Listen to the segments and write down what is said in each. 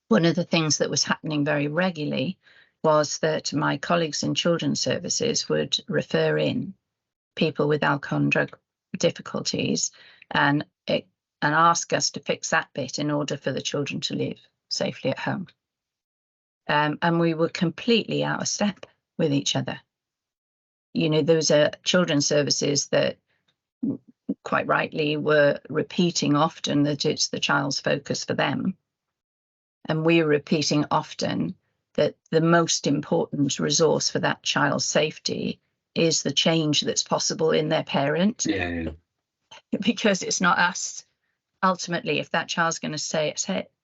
one of the things that was happening very regularly was that my colleagues in children's services would refer in people with alcohol and drug difficulties and ask us to fix that bit in order for the children to live safely at home. And we were completely out of step with each other. You know, those are children's services that quite rightly were repeating often that it's the child's focus for them. And we were repeating often that the most important resource for that child's safety is the change that's possible in their parent. Yeah. Because it's not us. Ultimately, if that child's going to stay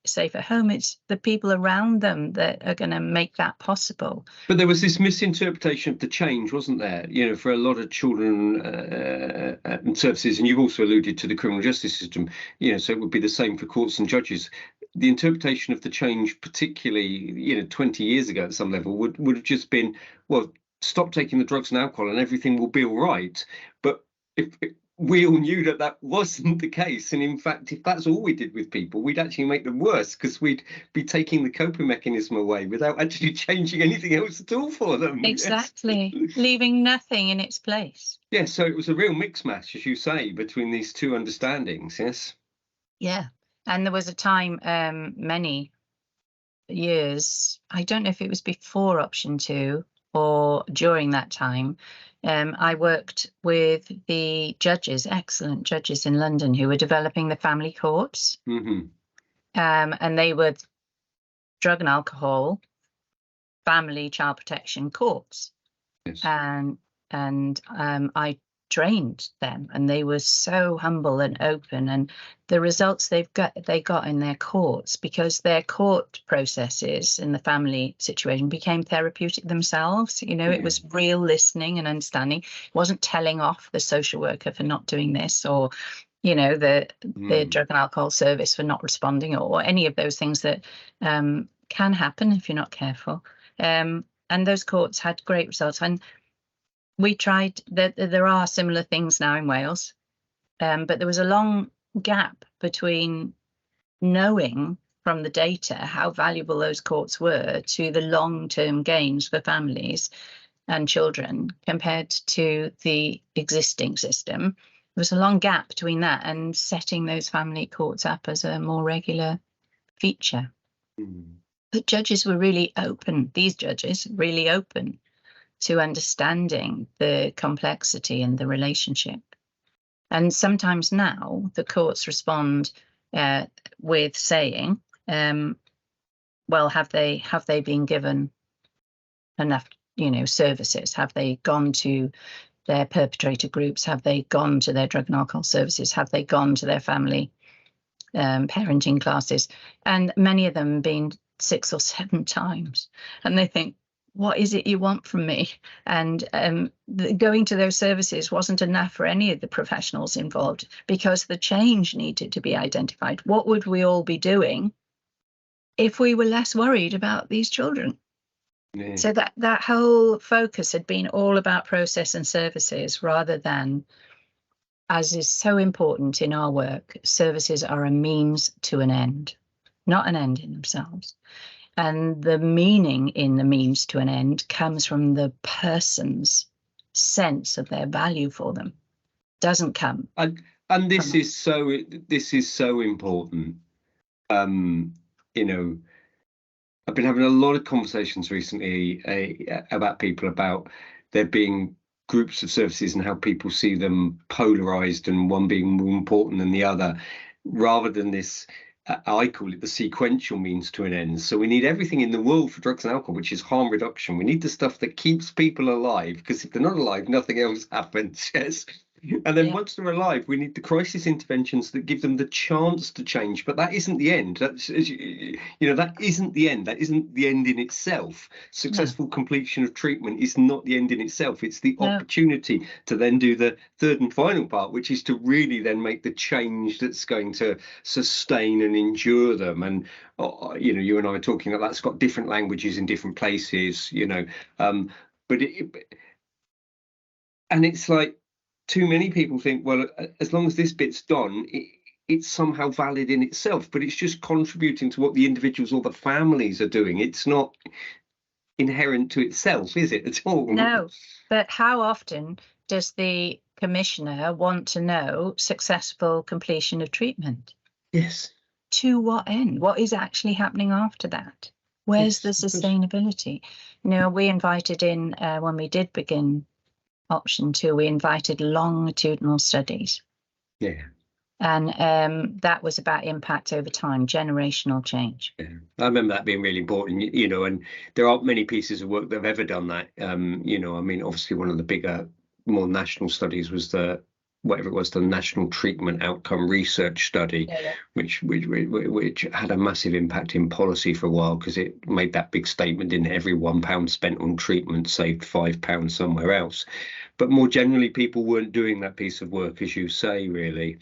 safe at home, it's the people around them that are going to make that possible. But there was this misinterpretation of the change, wasn't there? You know, for a lot of children and services, and you've also alluded to the criminal justice system, you know, so it would be the same for courts and judges. The interpretation of the change, particularly, you know, 20 years ago at some level, would have just been, well, stop taking the drugs and alcohol and everything will be all right. But if we all knew that that wasn't the case. And in fact, if that's all we did with people, we'd actually make them worse because we'd be taking the coping mechanism away without actually changing anything else at all for them. Exactly. Yes. Leaving nothing in its place. Yeah, so it was a real mix match, as you say, between these two understandings, yes? Yeah. And there was a time, many years, I don't know if it was before option 2 or during that time, I worked with the judges, excellent judges in London, who were developing the family courts. Mm-hmm. And they were drug and alcohol, family, child protection courts. Yes. And I trained them, and they were so humble and open, and the results they got in their courts, because their court processes in the family situation became therapeutic themselves. You know, It was real listening and understanding. It wasn't telling off the social worker for not doing this, or you know, the drug and alcohol service for not responding, or any of those things that can happen if you're not careful. And those courts had great results. And we tried that. There are similar things now in Wales, but there was a long gap between knowing from the data how valuable those courts were to the long-term gains for families and children compared to the existing system. There was a long gap between that and setting those family courts up as a more regular feature. But judges were really open, these judges really open to understanding the complexity and the relationship. And sometimes now the courts respond with saying, well, have they been given enough, you know, services? Have they gone to their perpetrator groups? Have they gone to their drug and alcohol services? Have they gone to their family parenting classes? And many of them been 6 or 7 times. And they think, what is it you want from me? And going to those services wasn't enough for any of the professionals involved, because the change needed to be identified. What would we all be doing if we were less worried about these children? Yeah. So that whole focus had been all about process and services, rather than, as is so important in our work, services are a means to an end, not an end in themselves. And the meaning in the means to an end comes from the person's sense of their value for them. Doesn't come. And this is so important. You know, I've been having a lot of conversations recently about people, about there being groups of services and how people see them polarized, and one being more important than the other, rather than this. I call it the sequential means to an end. So we need everything in the world for drugs and alcohol, which is harm reduction. We need the stuff that keeps people alive, because if they're not alive, nothing else happens. Yes. And then once they're alive, we need the crisis interventions that give them the chance to change. But that isn't the end. That's, you know, that isn't the end. That isn't the end in itself. Successful completion of treatment is not the end in itself. It's the opportunity to then do the third and final part, which is to really then make the change that's going to sustain and endure them. And, you know, you and I are talking that that's got different languages in different places, you know, but and it's like, too many people think, well, as long as this bit's done, it's somehow valid in itself, but it's just contributing to what the individuals or the families are doing. It's not inherent to itself, is it, at all? No, but how often does the commissioner want to know successful completion of treatment? Yes. To what end? What is actually happening after that? Where's the sustainability? You know, we invited in, when we did begin option 2, we invited longitudinal studies. Yeah. And that was about impact over time, generational change. Yeah. I remember that being really important, you know, and there aren't many pieces of work that have ever done that. You know, I mean, obviously one of the bigger, more national studies was the National Treatment Outcome Research Study, which had a massive impact in policy for a while, because it made that big statement in every £1 spent on treatment saved £5 somewhere else. But more generally, people weren't doing that piece of work, as you say, really.